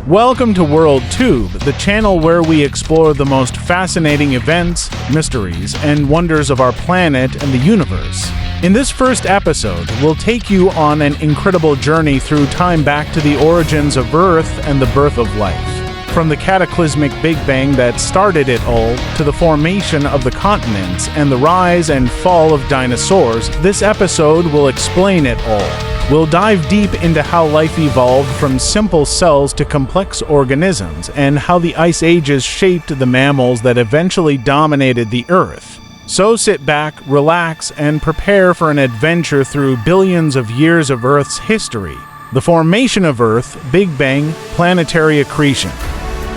Welcome to World Tube, the channel where we explore the most fascinating events, mysteries, and wonders of our planet and the universe. In this first episode, we'll take you on an incredible journey through time back to the origins of Earth and the birth of life. From the cataclysmic Big Bang that started it all, to the formation of the continents and the rise and fall of dinosaurs, this episode will explain it all. We'll dive deep into how life evolved from simple cells to complex organisms, and how the ice ages shaped the mammals that eventually dominated the Earth. So sit back, relax, and prepare for an adventure through billions of years of Earth's history. The formation of Earth, Big Bang, planetary accretion.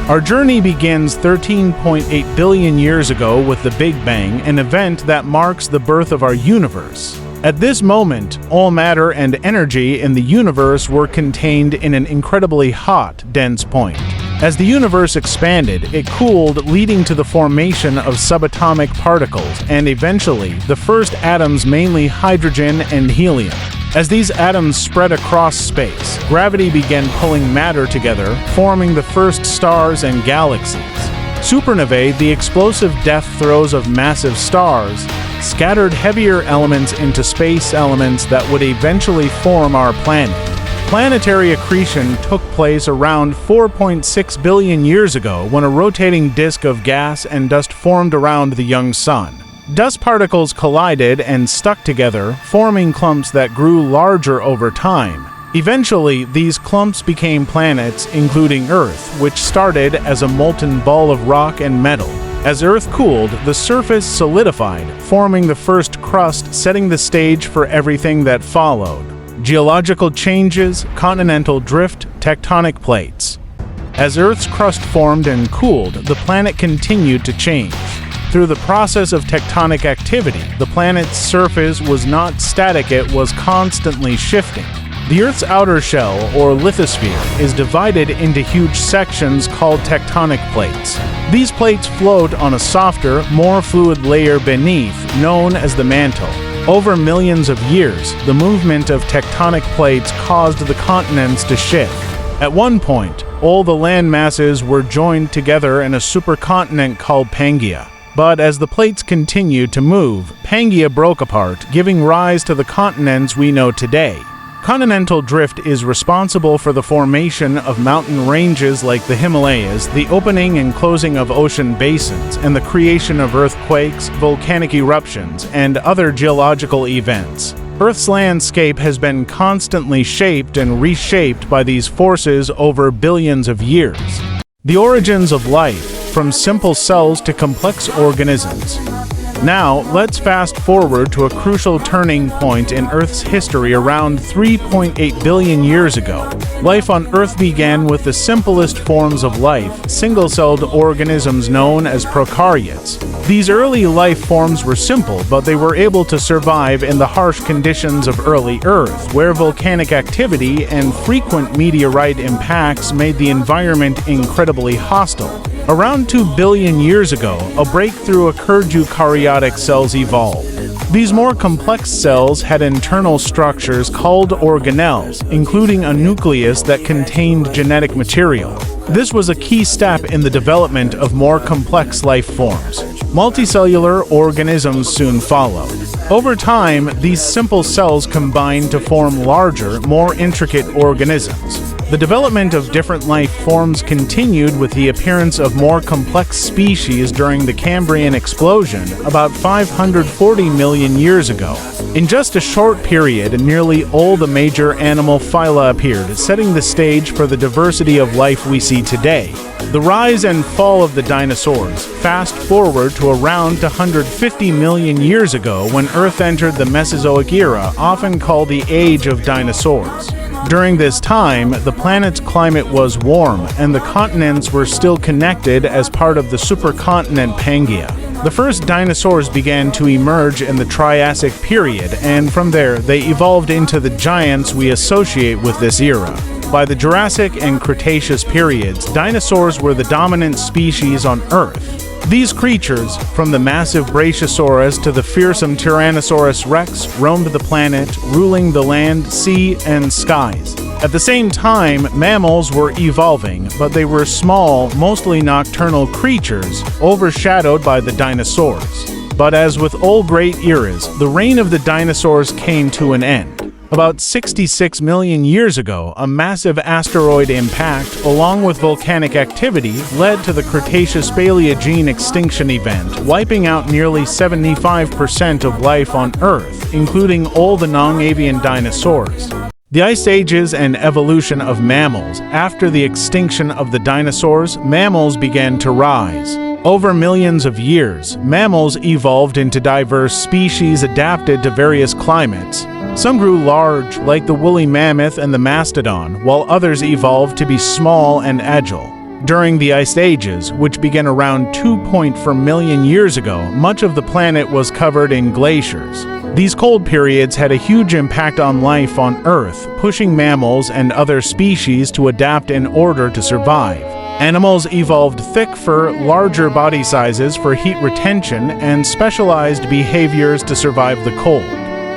Our journey begins 13.8 billion years ago with the Big Bang, an event that marks the birth of our universe. At this moment, all matter and energy in the universe were contained in an incredibly hot, dense point. As the universe expanded, it cooled, leading to the formation of subatomic particles and eventually the first atoms, mainly hydrogen and helium. As these atoms spread across space, gravity began pulling matter together, forming the first stars and galaxies. Supernovae, the explosive death throes of massive stars, scattered heavier elements into space elements that would eventually form our planet. Planetary accretion took place around 4.6 billion years ago when a rotating disk of gas and dust formed around the young sun. Dust particles collided and stuck together, forming clumps that grew larger over time. Eventually, these clumps became planets, including Earth, which started as a molten ball of rock and metal. As Earth cooled, the surface solidified, forming the first crust, setting the stage for everything that followed. Geological changes, continental drift, tectonic plates. As Earth's crust formed and cooled, the planet continued to change. Through the process of tectonic activity, the planet's surface was not static, it was constantly shifting. The Earth's outer shell, or lithosphere, is divided into huge sections called tectonic plates. These plates float on a softer, more fluid layer beneath, known as the mantle. Over millions of years, the movement of tectonic plates caused the continents to shift. At one point, all the land masses were joined together in a supercontinent called Pangaea. But as the plates continued to move, Pangaea broke apart, giving rise to the continents we know today. Continental drift is responsible for the formation of mountain ranges like the Himalayas, the opening and closing of ocean basins, and the creation of earthquakes, volcanic eruptions, and other geological events. Earth's landscape has been constantly shaped and reshaped by these forces over billions of years. The origins of life, from simple cells to complex organisms. Now, let's fast forward to a crucial turning point in Earth's history around 3.8 billion years ago. Life on Earth began with the simplest forms of life, single-celled organisms known as prokaryotes. These early life forms were simple, but they were able to survive in the harsh conditions of early Earth, where volcanic activity and frequent meteorite impacts made the environment incredibly hostile. Around 2 billion years ago, a breakthrough occurred: eukaryotic cells evolved. These more complex cells had internal structures called organelles, including a nucleus that contained genetic material. This was a key step in the development of more complex life forms. Multicellular organisms soon followed. Over time, these simple cells combined to form larger, more intricate organisms. The development of different life forms continued with the appearance of more complex species during the Cambrian explosion about 540 million years ago. In just a short period, nearly all the major animal phyla appeared, setting the stage for the diversity of life we see today. The rise and fall of the dinosaurs. Fast forward to around 150 million years ago when Earth entered the Mesozoic era, often called the Age of Dinosaurs. During this time, the planet's climate was warm, and the continents were still connected as part of the supercontinent Pangaea. The first dinosaurs began to emerge in the Triassic period, and from there, they evolved into the giants we associate with this era. By the Jurassic and Cretaceous periods, dinosaurs were the dominant species on Earth. These creatures, from the massive Brachiosaurus to the fearsome Tyrannosaurus rex, roamed the planet, ruling the land, sea, and skies. At the same time, mammals were evolving, but they were small, mostly nocturnal creatures, overshadowed by the dinosaurs. But as with all great eras, the reign of the dinosaurs came to an end. About 66 million years ago, a massive asteroid impact, along with volcanic activity, led to the Cretaceous-Paleogene extinction event, wiping out nearly 75% of life on Earth, including all the non-avian dinosaurs. The Ice Ages and evolution of mammals. After the extinction of the dinosaurs, mammals began to rise. Over millions of years, mammals evolved into diverse species adapted to various climates. Some grew large, like the woolly mammoth and the mastodon, while others evolved to be small and agile. During the Ice Ages, which began around 2.4 million years ago, much of the planet was covered in glaciers. These cold periods had a huge impact on life on Earth, pushing mammals and other species to adapt in order to survive. Animals evolved thick fur, larger body sizes for heat retention, and specialized behaviors to survive the cold.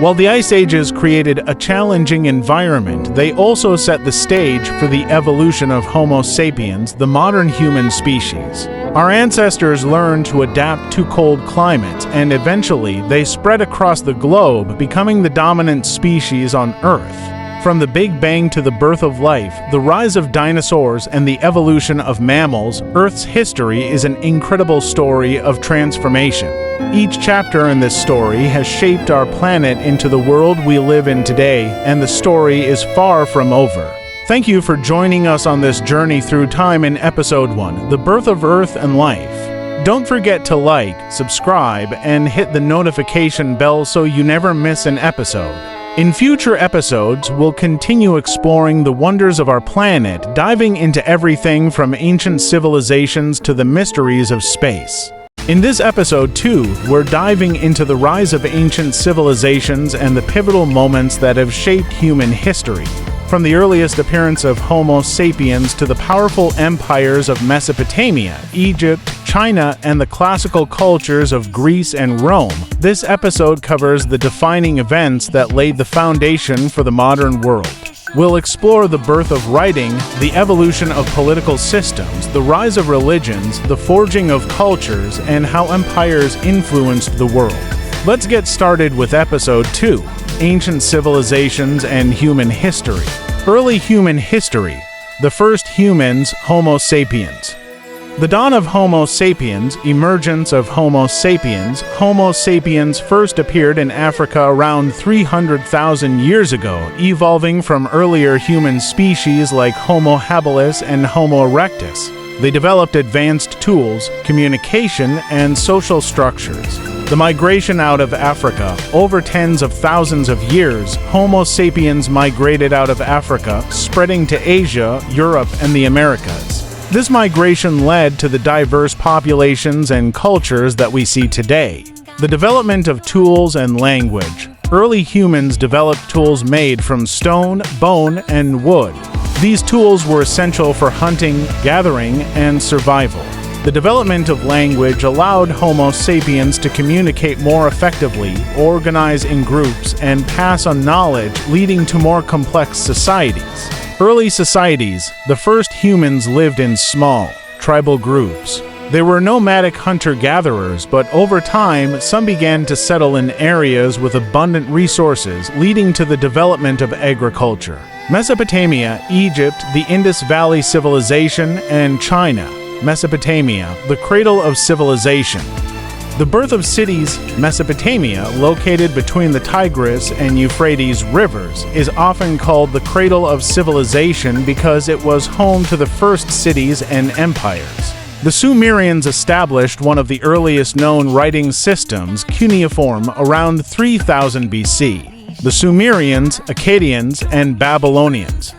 While the Ice Ages created a challenging environment, they also set the stage for the evolution of Homo sapiens, the modern human species. Our ancestors learned to adapt to cold climates, and eventually they spread across the globe, becoming the dominant species on Earth. From the Big Bang to the birth of life, the rise of dinosaurs, and the evolution of mammals, Earth's history is an incredible story of transformation. Each chapter in this story has shaped our planet into the world we live in today, and the story is far from over. Thank you for joining us on this journey through time in Episode 1, The Birth of Earth and Life. Don't forget to like, subscribe, and hit the notification bell so you never miss an episode. In future episodes, we'll continue exploring the wonders of our planet, diving into everything from ancient civilizations to the mysteries of space. In this episode 2, we're diving into the rise of ancient civilizations and the pivotal moments that have shaped human history. From the earliest appearance of Homo sapiens to the powerful empires of Mesopotamia, Egypt, China, and the classical cultures of Greece and Rome, this episode covers the defining events that laid the foundation for the modern world. We'll explore the birth of writing, the evolution of political systems, the rise of religions, the forging of cultures, and how empires influenced the world. Let's get started with Episode 2, Ancient Civilizations and Human History. Early human history. The first humans, Homo sapiens. The dawn of Homo sapiens, emergence of Homo sapiens. Homo sapiens first appeared in Africa around 300,000 years ago, evolving from earlier human species like Homo habilis and Homo erectus. They developed advanced tools, communication, and social structures. The migration out of Africa. Over tens of thousands of years, Homo sapiens migrated out of Africa, spreading to Asia, Europe, and the Americas. This migration led to the diverse populations and cultures that we see today. The development of tools and language. Early humans developed tools made from stone, bone, and wood. These tools were essential for hunting, gathering, and survival. The development of language allowed Homo sapiens to communicate more effectively, organize in groups, and pass on knowledge, leading to more complex societies. Early societies. The first humans lived in small, tribal groups. They were nomadic hunter-gatherers, but over time, some began to settle in areas with abundant resources, leading to the development of agriculture. Mesopotamia, Egypt, the Indus Valley Civilization, and China. Mesopotamia, the cradle of civilization. The birth of cities. Mesopotamia, located between the Tigris and Euphrates rivers, is often called the cradle of civilization because it was home to the first cities and empires. The Sumerians established one of the earliest known writing systems, cuneiform, around 3000 BC. The Sumerians, Akkadians, and Babylonians.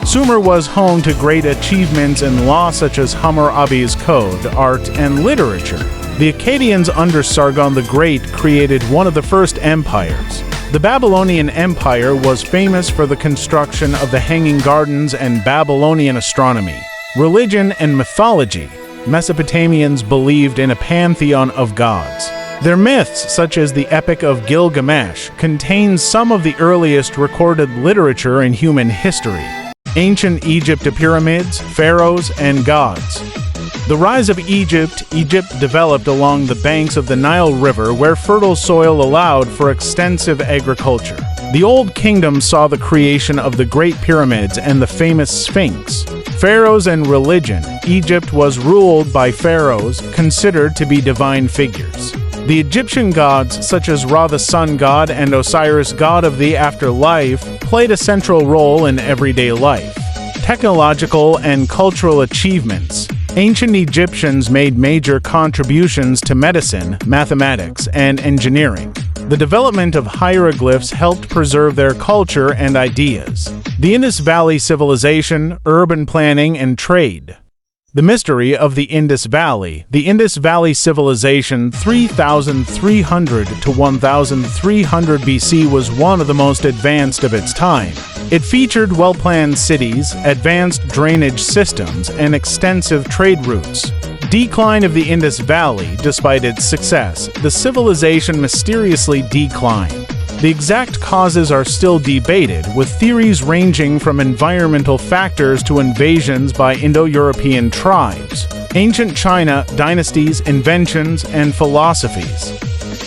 Sumer was home to great achievements in law such as Hammurabi's Code, art, and literature. The Akkadians under Sargon the Great created one of the first empires. The Babylonian Empire was famous for the construction of the Hanging Gardens and Babylonian astronomy. Religion and mythology. Mesopotamians believed in a pantheon of gods. Their myths, such as the Epic of Gilgamesh, contain some of the earliest recorded literature in human history. Ancient Egypt pyramids, pharaohs, and gods. The rise of Egypt. Egypt developed along the banks of the Nile River where fertile soil allowed for extensive agriculture. The Old Kingdom saw the creation of the Great Pyramids and the famous Sphinx. Pharaohs and religion. Egypt was ruled by pharaohs considered to be divine figures. The Egyptian gods, such as Ra the sun god and Osiris god of the afterlife, played a central role in everyday life. Technological and cultural achievements. Ancient Egyptians made major contributions to medicine, mathematics, and engineering. The development of hieroglyphs helped preserve their culture and ideas. The Indus Valley Civilization, urban planning, and trade. The mystery of the Indus Valley. The Indus Valley Civilization 3300 to 1300 BC was one of the most advanced of its time. It featured well-planned cities, advanced drainage systems, and extensive trade routes. Decline of the Indus Valley. Despite its success, the civilization mysteriously declined. The exact causes are still debated, with theories ranging from environmental factors to invasions by Indo-European tribes. Ancient China, dynasties, inventions, and philosophies.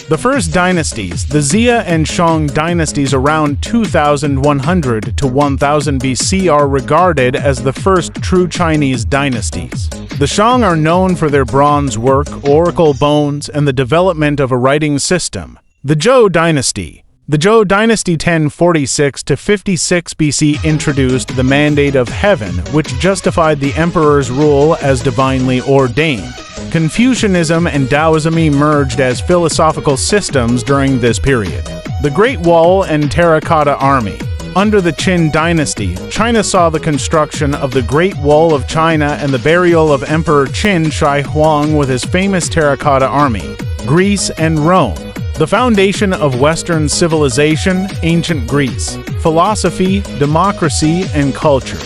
The first dynasties, the Xia and Shang dynasties around 2100 to 1000 BC, are regarded as the first true Chinese dynasties. The Shang are known for their bronze work, oracle bones, and the development of a writing system. The Zhou dynasty. The Zhou dynasty 1046 to 56 BC introduced the mandate of heaven, which justified the emperor's rule as divinely ordained. Confucianism and Taoism emerged as philosophical systems during this period. The Great Wall and Terracotta Army. Under the Qin dynasty, China saw the construction of the Great Wall of China and the burial of Emperor Qin Shi Huang with his famous terracotta army. Greece and Rome. The foundation of Western civilization, ancient Greece. Philosophy, democracy, and culture.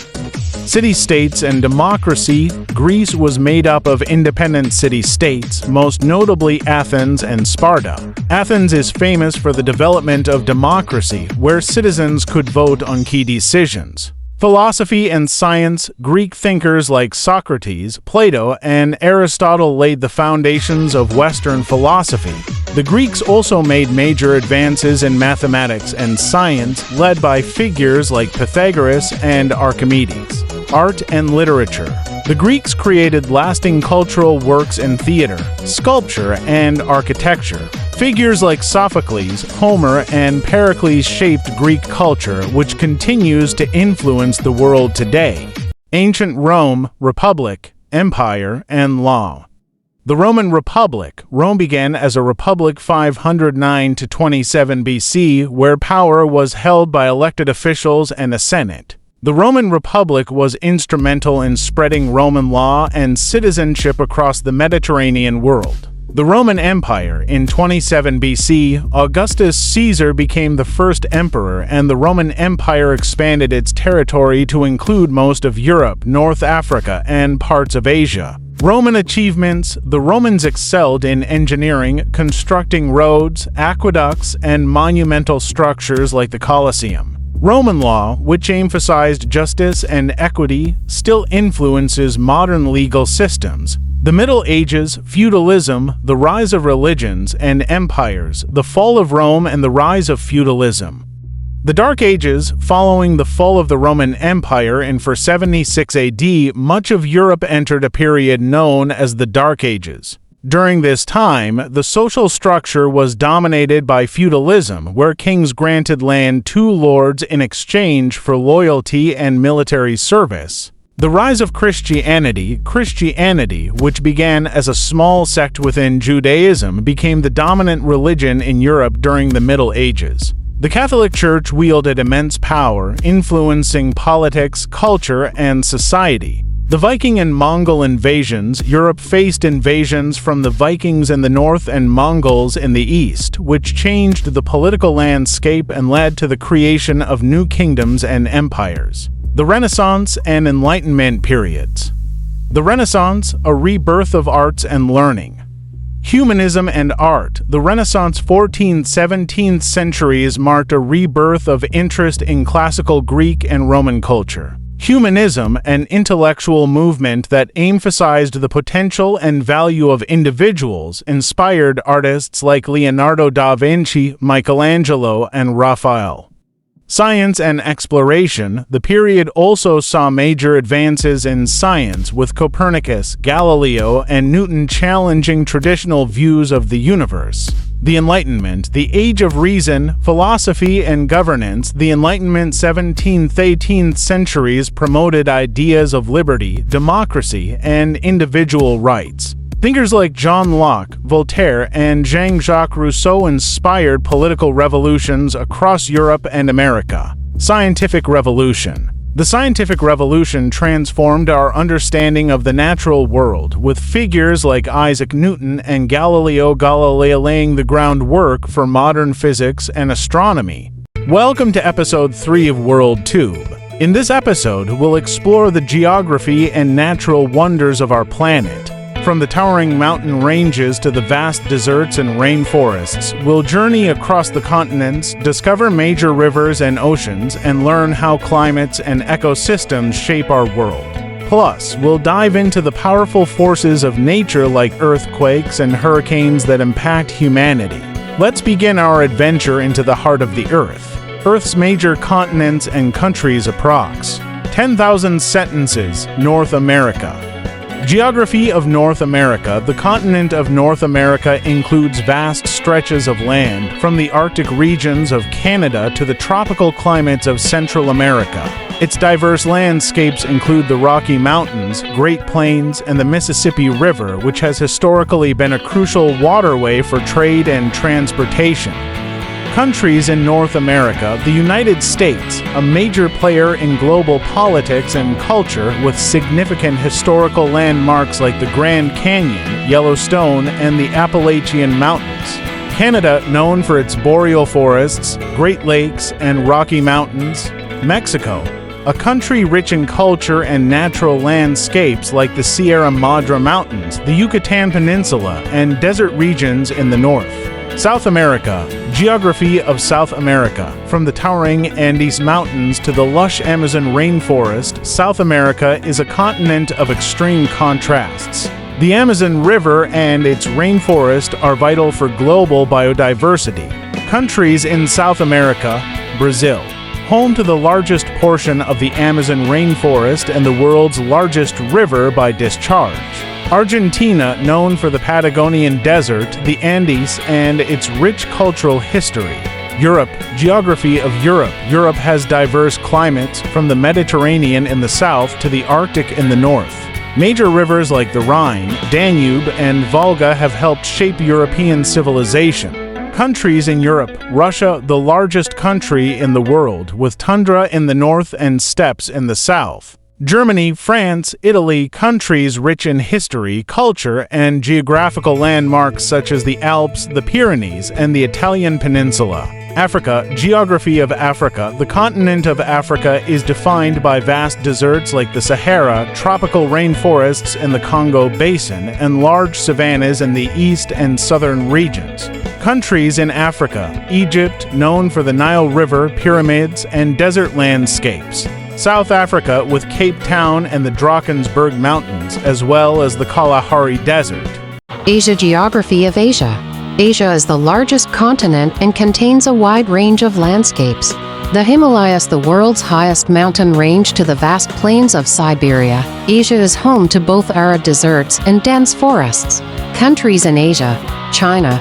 City-states and democracy. Greece was made up of independent city-states, most notably Athens and Sparta. Athens is famous for the development of democracy, where citizens could vote on key decisions. Philosophy and science. Greek thinkers like Socrates, Plato, and Aristotle laid the foundations of Western philosophy. The Greeks also made major advances in mathematics and science, led by figures like Pythagoras and Archimedes. Art and literature. The Greeks created lasting cultural works in theater, sculpture, and architecture. Figures like Sophocles, Homer, and Pericles shaped Greek culture, which continues to influence the world today. Ancient Rome, Republic, Empire, and Law. The Roman Republic. Rome began as a republic 509 to 27 BC, where power was held by elected officials and a senate. The Roman Republic was instrumental in spreading Roman law and citizenship across the Mediterranean world. The Roman Empire. In 27 BC, Augustus Caesar became the first emperor, and the Roman Empire expanded its territory to include most of Europe, North Africa, and parts of Asia. Roman achievements. The Romans excelled in engineering, constructing roads, aqueducts, and monumental structures like the Colosseum. Roman law, which emphasized justice and equity, still influences modern legal systems. The Middle Ages, feudalism, the rise of religions and empires, the fall of Rome and the rise of feudalism. The Dark Ages. Following the fall of the Roman Empire in 476 AD, much of Europe entered a period known as the Dark Ages. During this time, the social structure was dominated by feudalism, where kings granted land to lords in exchange for loyalty and military service. The rise of Christianity. Christianity, which began as a small sect within Judaism, became the dominant religion in Europe during the Middle Ages. The Catholic Church wielded immense power, influencing politics, culture, and society. The Viking and Mongol invasions. Europe faced invasions from the Vikings in the north and Mongols in the east, which changed the political landscape and led to the creation of new kingdoms and empires. The Renaissance and Enlightenment periods. The Renaissance, a rebirth of arts and learning. Humanism and art. The Renaissance 14th-17th centuries marked a rebirth of interest in classical Greek and Roman culture. Humanism, an intellectual movement that emphasized the potential and value of individuals, inspired artists like Leonardo da Vinci, Michelangelo, and Raphael. Science and exploration. The period also saw major advances in science, with Copernicus, Galileo, and Newton challenging traditional views of the universe. The Enlightenment, the age of reason, philosophy, and governance. The Enlightenment 17th-18th centuries promoted ideas of liberty, democracy, and individual rights. Thinkers like John Locke, Voltaire, and Jean-Jacques Rousseau inspired political revolutions across Europe and America. Scientific Revolution. The scientific revolution transformed our understanding of the natural world, with figures like Isaac Newton and Galileo Galilei laying the groundwork for modern physics and astronomy. Welcome to Episode 3 of World Tube. In this episode, we'll explore the geography and natural wonders of our planet. From the towering mountain ranges to the vast deserts and rainforests, we'll journey across the continents, discover major rivers and oceans, and learn how climates and ecosystems shape our world. Plus, we'll dive into the powerful forces of nature like earthquakes and hurricanes that impact humanity. Let's begin our adventure into the heart of the Earth. Earth's major continents and countries approx. 10,000 sentences, North America. Geography of North America. The continent of North America includes vast stretches of land, from the Arctic regions of Canada to the tropical climates of Central America. Its diverse landscapes include the Rocky Mountains, Great Plains, and the Mississippi River, which has historically been a crucial waterway for trade and transportation. Countries in North America. The United States, a major player in global politics and culture with significant historical landmarks like the Grand Canyon, Yellowstone, and the Appalachian Mountains. Canada, known for its boreal forests, Great Lakes, and Rocky Mountains. Mexico, a country rich in culture and natural landscapes like the Sierra Madre Mountains, the Yucatan Peninsula, and desert regions in the north. South America. Geography of South America. From the towering Andes Mountains to the lush Amazon rainforest, South America is a continent of extreme contrasts. The Amazon River and its rainforest are vital for global biodiversity. Countries in South America. Brazil, home to the largest portion of the Amazon rainforest and the world's largest river by discharge. Argentina, known for the Patagonian Desert, the Andes, and its rich cultural history. Europe. Geography of Europe. Europe has diverse climates, from the Mediterranean in the south to the Arctic in the north. Major rivers like the Rhine, Danube, and Volga have helped shape European civilization. Countries in Europe. Russia, the largest country in the world, with tundra in the north and steppes in the south. Germany, France, Italy, countries rich in history, culture, and geographical landmarks such as the Alps, the Pyrenees, and the Italian peninsula. Africa. Geography of Africa. The continent of Africa is defined by vast deserts like the Sahara, tropical rainforests in the Congo Basin, and large savannas in the east and southern regions. Countries in Africa. Egypt, known for the Nile River, pyramids, and desert landscapes. South Africa, with Cape Town and the Drakensberg Mountains, as well as the Kalahari Desert. Asia. Geography of Asia. Asia is the largest continent and contains a wide range of landscapes. The Himalayas, the world's highest mountain range, to the vast plains of Siberia. Asia is home to both arid deserts and dense forests. Countries in Asia. China.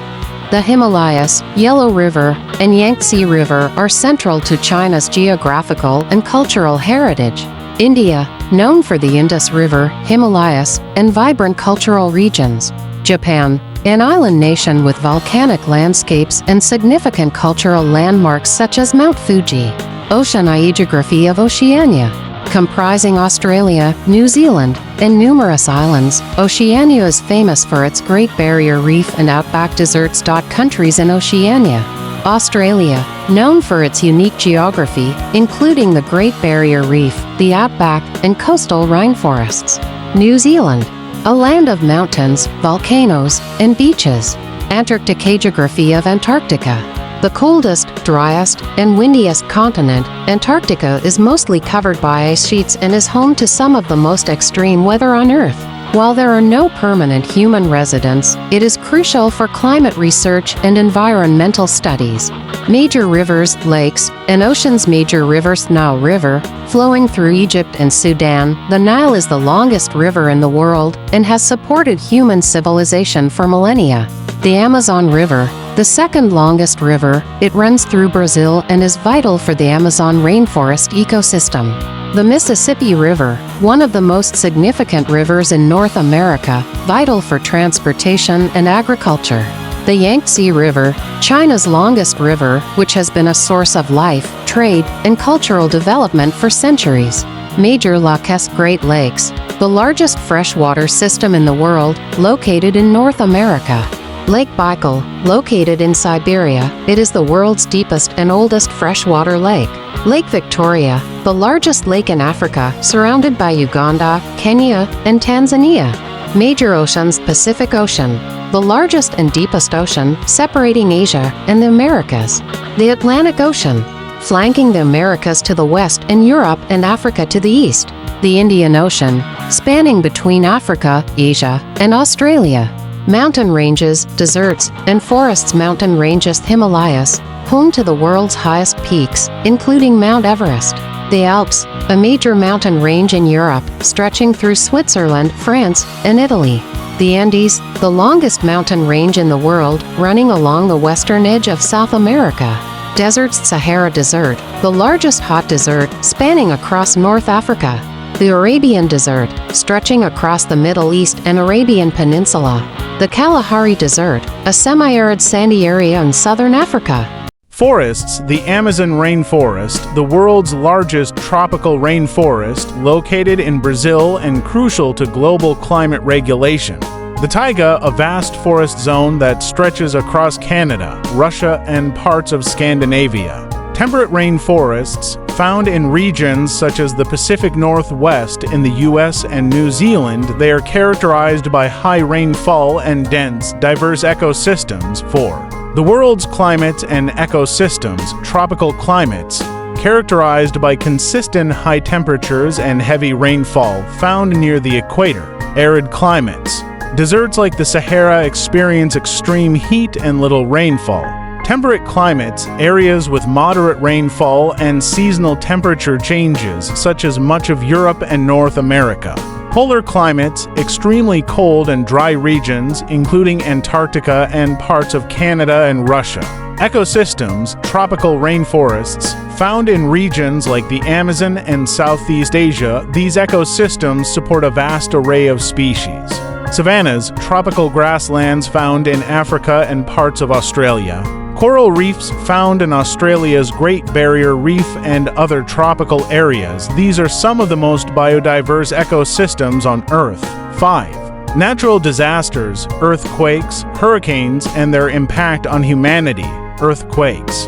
The Himalayas, Yellow River, and Yangtze River are central to China's geographical and cultural heritage. India, known for the Indus River, Himalayas, and vibrant cultural regions. Japan, an island nation with volcanic landscapes and significant cultural landmarks such as Mount Fuji. Oceania. Geography of Oceania. Comprising Australia, New Zealand, and numerous islands, Oceania is famous for its Great Barrier Reef and outback deserts. Countries in Oceania. Australia, known for its unique geography, including the Great Barrier Reef, the outback, and coastal rainforests. New Zealand, a land of mountains, volcanoes, and beaches. Antarctica. Geography of Antarctica. The coldest, driest, and windiest continent, Antarctica is mostly covered by ice sheets and is home to some of the most extreme weather on Earth. While there are no permanent human residents, it is crucial for climate research and environmental studies. Major rivers, lakes, and oceans. Major rivers. Nile River, flowing through Egypt and Sudan, the Nile is the longest river in the world and has supported human civilization for millennia. The Amazon River, the second longest river, it runs through Brazil and is vital for the Amazon rainforest ecosystem. The Mississippi River, one of the most significant rivers in North America, vital for transportation and agriculture. The Yangtze River, China's longest river, which has been a source of life, trade, and cultural development for centuries. Major Lakes. Great Lakes, the largest freshwater system in the world, located in North America. Lake Baikal, located in Siberia, it is the world's deepest and oldest freshwater lake. Lake Victoria, the largest lake in Africa, surrounded by Uganda, Kenya, and Tanzania. Major oceans. Pacific Ocean, the largest and deepest ocean, separating Asia and the Americas. The Atlantic Ocean, flanking the Americas to the west and Europe and Africa to the east. The Indian Ocean, spanning between Africa, Asia, and Australia. Mountain ranges, deserts, and forests. Mountain ranges. Himalayas, home to the world's highest peaks, including Mount Everest. The Alps, a major mountain range in Europe, stretching through Switzerland, France, and Italy. The Andes, the longest mountain range in the world, running along the western edge of South America. Deserts. Sahara Desert, the largest hot desert, spanning across North Africa. The Arabian Desert, stretching across the Middle East and Arabian Peninsula. The Kalahari Desert, a semi-arid sandy area in southern Africa. Forests. The Amazon rainforest, the world's largest tropical rainforest, located in Brazil and crucial to global climate regulation. The taiga, a vast forest zone that stretches across Canada, Russia, and parts of Scandinavia. Temperate rainforests, found in regions such as the Pacific Northwest in the US and New Zealand, they are characterized by high rainfall and dense, diverse ecosystems. 4. The world's climate and ecosystems. Tropical climates, characterized by consistent high temperatures and heavy rainfall, found near the equator. Arid climates. Deserts like the Sahara experience extreme heat and little rainfall. Temperate climates, areas with moderate rainfall and seasonal temperature changes, such as much of Europe and North America. Polar climates, extremely cold and dry regions, including Antarctica and parts of Canada and Russia. Ecosystems. Tropical rainforests, found in regions like the Amazon and Southeast Asia. These ecosystems support a vast array of species. Savannas. Tropical grasslands found in Africa and parts of Australia. Coral reefs, found in Australia's Great Barrier Reef and other tropical areas. These are some of the most biodiverse ecosystems on Earth. 5. Natural disasters. Earthquakes, hurricanes, and their impact on humanity. Earthquakes.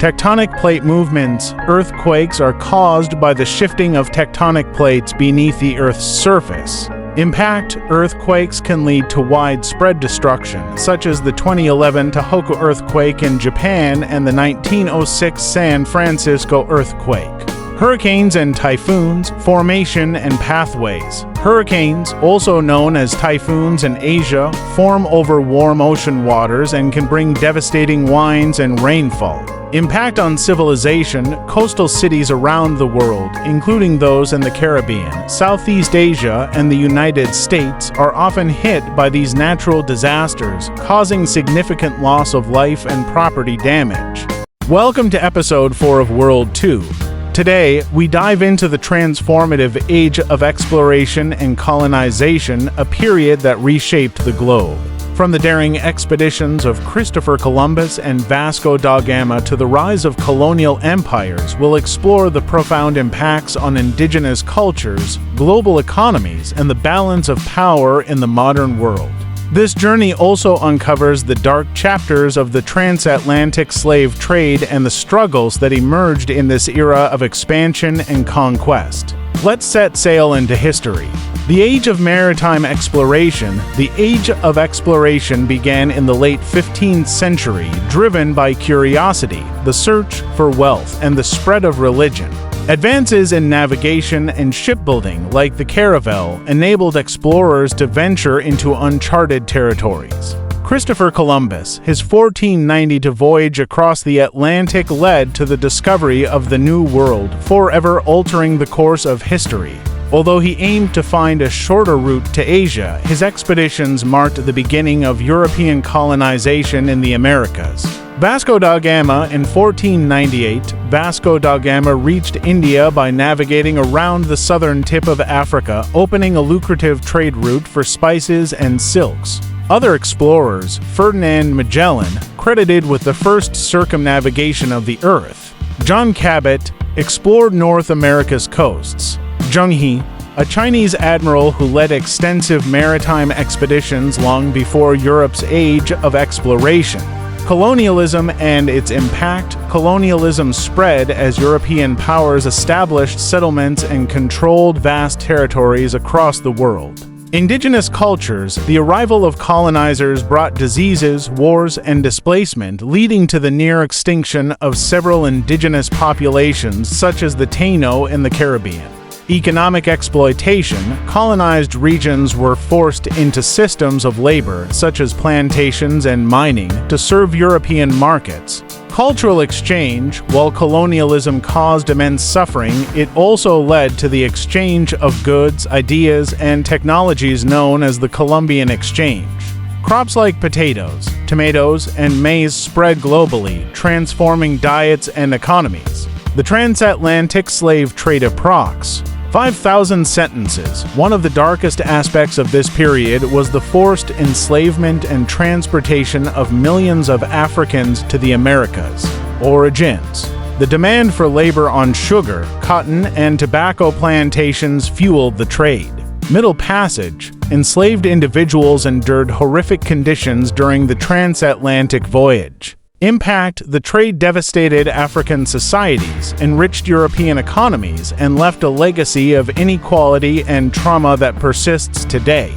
Tectonic plate movements. Earthquakes are caused by the shifting of tectonic plates beneath the Earth's surface. Impact. Earthquakes can lead to widespread destruction, such as the 2011 Tohoku earthquake in Japan and the 1906 San Francisco earthquake. Hurricanes and typhoons. Formation and pathways. Hurricanes, also known as typhoons in Asia, form over warm ocean waters and can bring devastating winds and rainfall. Impact on civilization. Coastal cities around the world, including those in the Caribbean, Southeast Asia, and the United States, are often hit by these natural disasters, causing significant loss of life and property damage. Welcome to episode 4 of World 2. Today, we dive into the transformative age of exploration and colonization, a period that reshaped the globe. From the daring expeditions of Christopher Columbus and Vasco da Gama to the rise of colonial empires, we'll explore the profound impacts on indigenous cultures, global economies, and the balance of power in the modern world. This journey also uncovers the dark chapters of the transatlantic slave trade and the struggles that emerged in this era of expansion and conquest. Let's set sail into history. The Age of Maritime Exploration. The Age of Exploration began in the late 15th century, driven by curiosity, the search for wealth, and the spread of religion. Advances in navigation and shipbuilding, like the caravel, enabled explorers to venture into uncharted territories. Christopher Columbus, his 1492 voyage across the Atlantic led to the discovery of the New World, forever altering the course of history. Although he aimed to find a shorter route to Asia, his expeditions marked the beginning of European colonization in the Americas. Vasco da Gama in 1498, Vasco da Gama reached India by navigating around the southern tip of Africa, opening a lucrative trade route for spices and silks. Other explorers, Ferdinand Magellan, credited with the first circumnavigation of the Earth. John Cabot explored North America's coasts. Zheng He, a Chinese admiral who led extensive maritime expeditions long before Europe's age of exploration. Colonialism and its impact. Colonialism spread as European powers established settlements and controlled vast territories across the world. Indigenous cultures. The arrival of colonizers brought diseases, wars, and displacement, leading to the near extinction of several indigenous populations such as the Taino in the Caribbean. Economic exploitation. Colonized regions were forced into systems of labor, such as plantations and mining, to serve European markets. Cultural exchange. While colonialism caused immense suffering, it also led to the exchange of goods, ideas, and technologies known as the Columbian Exchange. Crops like potatoes, tomatoes, and maize spread globally, transforming diets and economies. The transatlantic slave trade approx. 5,000 sentences. One of the darkest aspects of this period was the forced enslavement and transportation of millions of Africans to the Americas. Origins. The demand for labor on sugar, cotton, and tobacco plantations fueled the trade. Middle Passage. Enslaved individuals endured horrific conditions during the transatlantic voyage. Impact. The trade devastated African societies, enriched European economies, and left a legacy of inequality and trauma that persists today.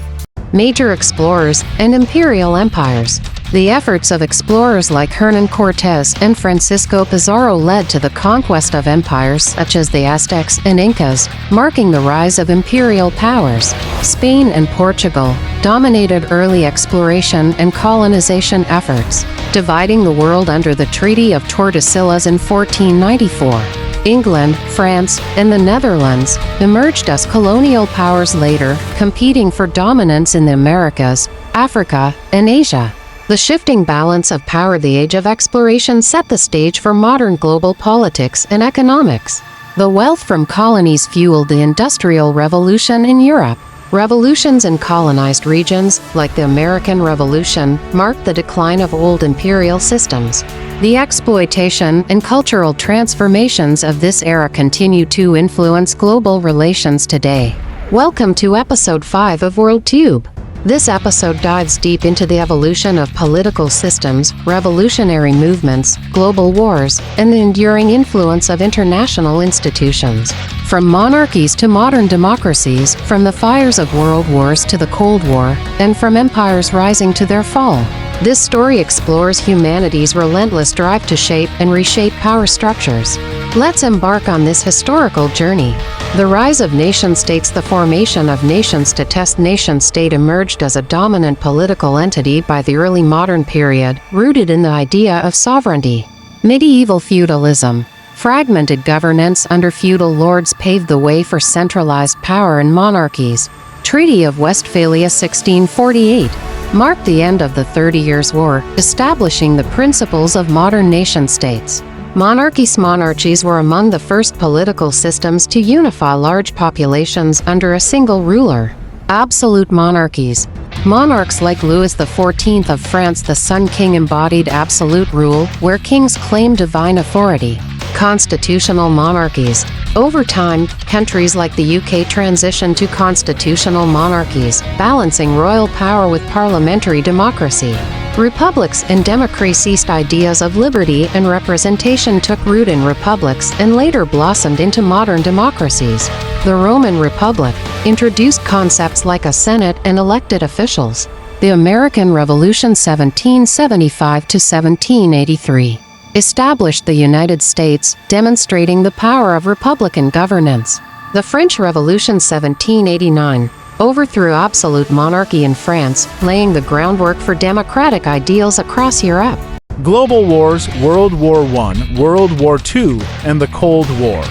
Major explorers and imperial empires. The efforts of explorers like Hernan Cortés and Francisco Pizarro led to the conquest of empires such as the Aztecs and Incas, marking the rise of imperial powers. Spain and Portugal dominated early exploration and colonization efforts, dividing the world under the Treaty of Tordesillas in 1494. England, France, and the Netherlands emerged as colonial powers later, competing for dominance in the Americas, Africa, and Asia. The shifting balance of power. The Age of Exploration set the stage for modern global politics and economics. The wealth from colonies fueled the Industrial Revolution in Europe. Revolutions in colonized regions, like the American Revolution, marked the decline of old imperial systems. The exploitation and cultural transformations of this era continue to influence global relations today. Welcome to Episode 5 of World Tube. This episode dives deep into the evolution of political systems, revolutionary movements, global wars, and the enduring influence of international institutions. From monarchies to modern democracies, from the fires of world wars to the Cold War, and from empires rising to their fall. This story explores humanity's relentless drive to shape and reshape power structures. Let's embark on this historical journey. The rise of nation-states. The formation of nations to test nation-state emerged as a dominant political entity by the early modern period, rooted in the idea of sovereignty. Medieval feudalism. Fragmented governance under feudal lords paved the way for centralized power in monarchies. Treaty of Westphalia 1648 marked the end of the 30 Years' War, establishing the principles of modern nation-states. Monarchies were among the first political systems to unify large populations under a single ruler. Absolute monarchies. Monarchs like Louis XIV of France, the Sun King, embodied absolute rule, where kings claimed divine authority. Constitutional monarchies. Over time, countries like the UK transitioned to constitutional monarchies, balancing royal power with parliamentary democracy. Republics and democracies. Ideas of liberty and representation took root in republics and later blossomed into modern democracies. The Roman Republic. introduced concepts like a Senate and elected officials. The American Revolution 1775 to 1783 established the United States, demonstrating the power of republican governance. The French Revolution 1789 overthrew absolute monarchy in France, laying the groundwork for democratic ideals across Europe. Global wars: World War I, World War II, and the Cold War.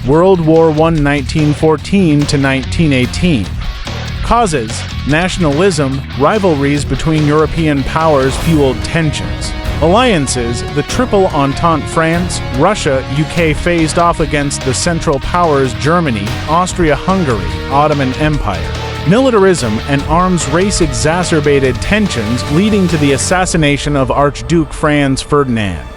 World War I 1914 to 1918. Causes: nationalism, rivalries between European powers fueled tensions. Alliances: the Triple Entente: France, Russia, UK phased off against the Central Powers Germany, Austria-Hungary, Ottoman Empire. Militarism and arms race exacerbated tensions, leading to the assassination of Archduke Franz Ferdinand.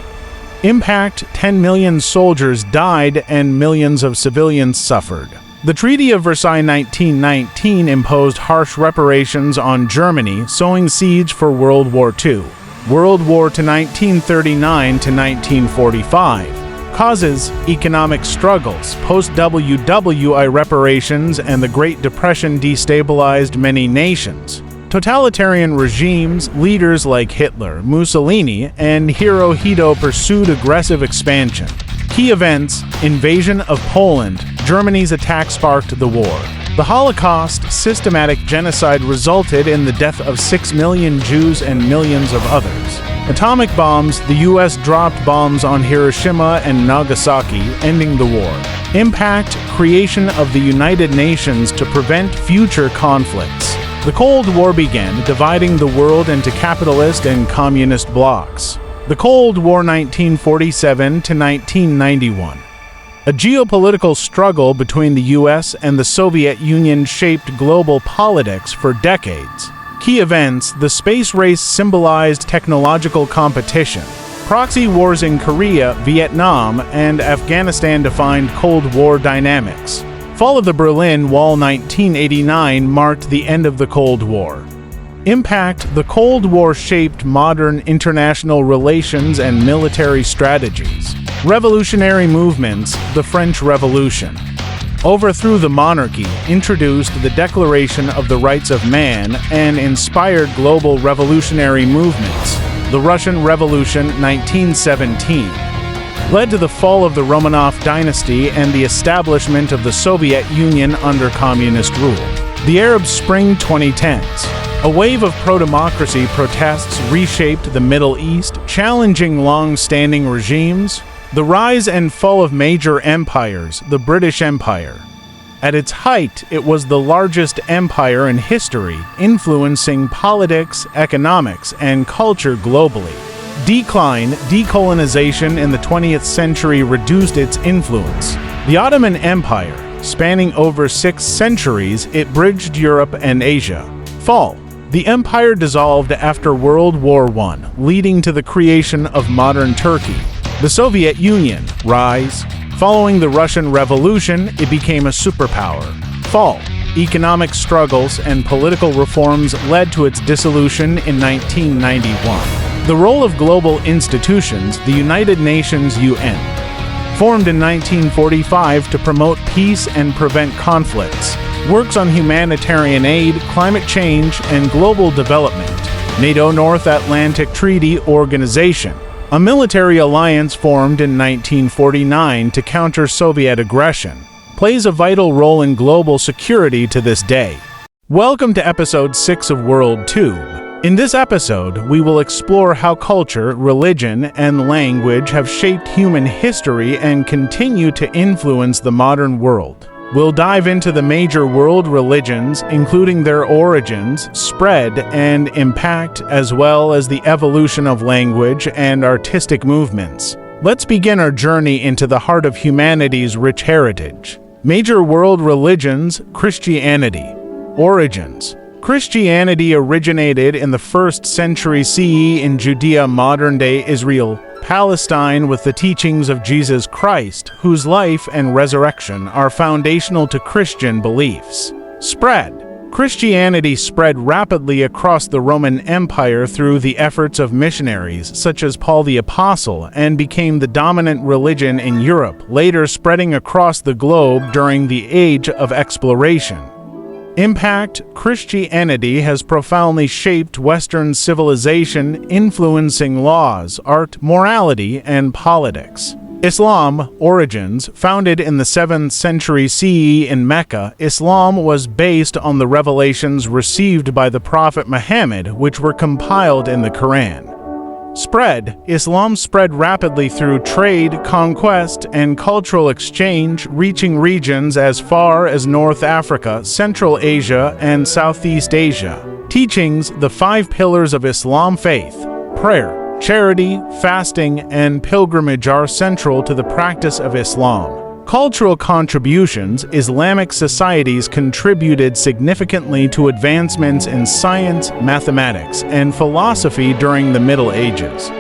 Impact: 10 million soldiers died and millions of civilians suffered. The Treaty of Versailles 1919 imposed harsh reparations on Germany, sowing seeds for World War II. World War to 1939 to 1945. Causes: economic struggles, post-WWI reparations, and the Great Depression destabilized many nations. Totalitarian regimes, leaders like Hitler, Mussolini, and Hirohito pursued aggressive expansion. Key events: invasion of Poland. Germany's attack sparked the war. The Holocaust, systematic genocide, resulted in the death of 6 million Jews and millions of others. Atomic bombs: the U.S. dropped bombs on Hiroshima and Nagasaki, ending the war. Impact: creation of the United Nations to prevent future conflicts. The Cold War began, dividing the world into capitalist and communist blocs. The Cold War 1947 to 1991. A geopolitical struggle between the U.S. and the Soviet Union shaped global politics for decades. Key events: the space race symbolized technological competition. Proxy wars in Korea, Vietnam, and Afghanistan defined Cold War dynamics. Fall of the Berlin Wall 1989 marked the end of the Cold War. Impact: the Cold War shaped modern international relations and military strategies. Revolutionary movements: the French Revolution overthrew the monarchy, introduced the Declaration of the Rights of Man, and inspired global revolutionary movements. The Russian Revolution 1917 led to the fall of the Romanov dynasty and the establishment of the Soviet Union under communist rule. The Arab Spring 2010s. A wave of pro-democracy protests reshaped the Middle East, challenging long-standing regimes. The rise and fall of major empires: the British Empire. At its height, it was the largest empire in history, influencing politics, economics, and culture globally. Decline: decolonization in the 20th century reduced its influence. The Ottoman Empire. Spanning over 6 centuries, it bridged Europe and Asia. Fall: the empire dissolved after World War I, leading to the creation of modern Turkey. The Soviet Union. Rise: following the Russian Revolution, it became a superpower. Fall: economic struggles and political reforms led to its dissolution in 1991. The role of global institutions: the United Nations (UN), formed in 1945 to promote peace and prevent conflicts, works on humanitarian aid, climate change, and global development. NATO North Atlantic Treaty Organization, a military alliance formed in 1949 to counter Soviet aggression, plays a vital role in global security to this day. Welcome to episode 6 of World Tube. In this episode, we will explore how culture, religion, and language have shaped human history and continue to influence the modern world. We'll dive into the major world religions, including their origins, spread, and impact, as well as the evolution of language and artistic movements. Let's begin our journey into the heart of humanity's rich heritage. Major world religions: Christianity. Origins: Christianity originated in the 1st century CE in Judea, modern-day Israel, Palestine, with the teachings of Jesus Christ, whose life and resurrection are foundational to Christian beliefs. Spread: Christianity spread rapidly across the Roman Empire through the efforts of missionaries such as Paul the Apostle and became the dominant religion in Europe, later spreading across the globe during the Age of Exploration. Impact: Christianity has profoundly shaped Western civilization, influencing laws, art, morality, and politics. Islam: Origins. Founded in the 7th century CE in Mecca, Islam was based on the revelations received by the Prophet Muhammad, which were compiled in the Quran. Spread: Islam spread rapidly through trade, conquest, and cultural exchange, reaching regions as far as North Africa, Central Asia, and Southeast Asia. Teachings: the 5 pillars of Islam faith, prayer, charity, fasting, and pilgrimage are central to the practice of Islam. Cultural contributions: Islamic societies contributed significantly to advancements in science, mathematics, and philosophy during the Middle Ages.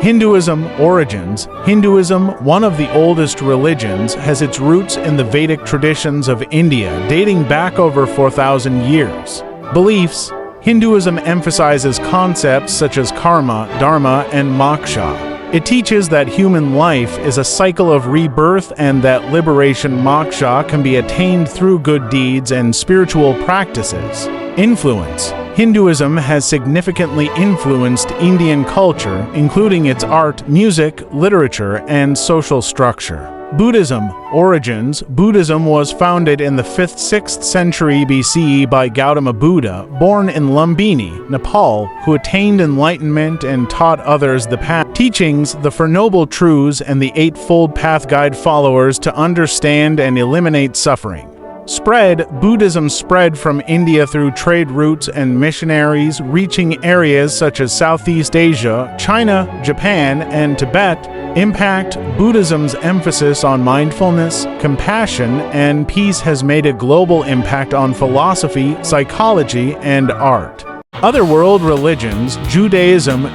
Hinduism: Origins. Hinduism, one of the oldest religions, has its roots in the Vedic traditions of India dating back over 4,000 years. Beliefs: Hinduism emphasizes concepts such as karma, dharma, and moksha. It teaches that human life is a cycle of rebirth and that liberation, moksha, can be attained through good deeds and spiritual practices. Influence: Hinduism has significantly influenced Indian culture, including its art, music, literature, and social structure. Buddhism: Origins. Buddhism was founded in the 5th-6th century BCE by Gautama Buddha, born in Lumbini, Nepal, who attained enlightenment and taught others the path. Teachings: the Four Noble Truths and the Eightfold Path guide followers to understand and eliminate suffering. Spread: Buddhism spread from India through trade routes and missionaries, reaching areas such as Southeast Asia, China, Japan, and Tibet. Impact: Buddhism's emphasis on mindfulness, compassion, and peace has made a global impact on philosophy, psychology, and art. Other world religions: Judaism,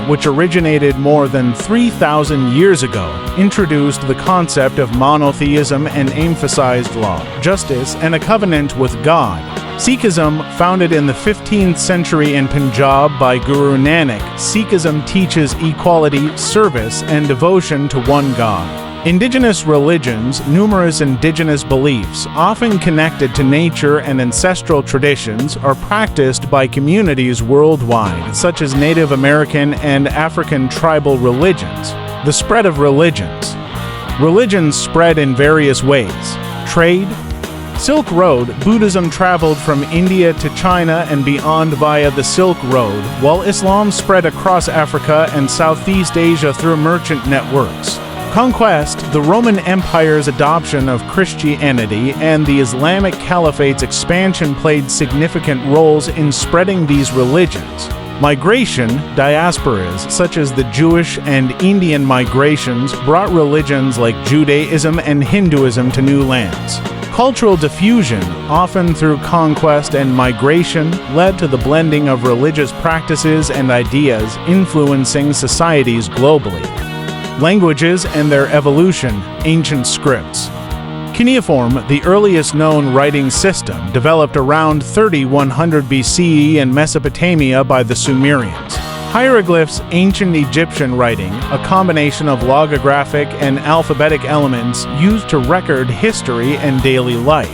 which originated more than 3,000 years ago, introduced the concept of monotheism and emphasized law, justice, and a covenant with God. Sikhism, founded in the 15th century in Punjab by Guru Nanak, Sikhism teaches equality, service, and devotion to one God. Indigenous religions: numerous indigenous beliefs, often connected to nature and ancestral traditions, are practiced by communities worldwide, such as Native American and African tribal religions. The spread of religions. Religions spread in various ways. Trade: Silk Road: Buddhism traveled from India to China and beyond via the Silk Road, while Islam spread across Africa and Southeast Asia through merchant networks. Conquest: the Roman Empire's adoption of Christianity and the Islamic Caliphate's expansion played significant roles in spreading these religions. Migration: diasporas, such as the Jewish and Indian migrations, brought religions like Judaism and Hinduism to new lands. Cultural diffusion, often through conquest and migration, led to the blending of religious practices and ideas, influencing societies globally. Languages and their evolution: ancient scripts. Cuneiform, the earliest known writing system, developed around 3100 BCE in Mesopotamia by the Sumerians. Hieroglyphs: ancient Egyptian writing, a combination of logographic and alphabetic elements used to record history and daily life.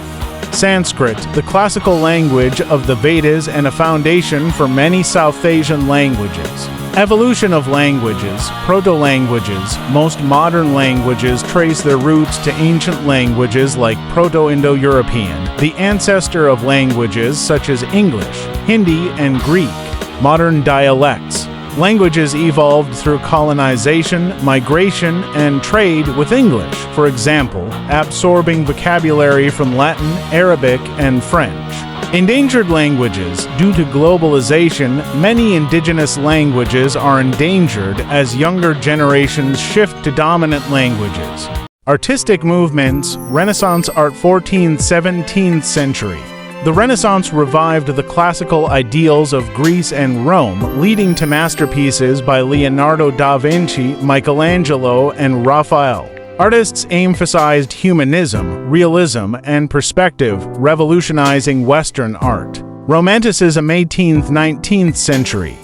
Sanskrit, the classical language of the Vedas and a foundation for many South Asian languages. Evolution of languages. Proto-languages. Most modern languages trace their roots to ancient languages like Proto-Indo-European, the ancestor of languages such as English, Hindi, and Greek. Modern dialects. Languages evolved through colonization, migration, and trade with English, for example, absorbing vocabulary from Latin, Arabic, and French. Endangered languages. Due to globalization, many indigenous languages are endangered as younger generations shift to dominant languages. Artistic movements. Renaissance art, 14th-17th century. The Renaissance revived the classical ideals of Greece and Rome, leading to masterpieces by Leonardo da Vinci, Michelangelo, and Raphael. Artists emphasized humanism, realism, and perspective, revolutionizing Western art. Romanticism, 18th-19th century.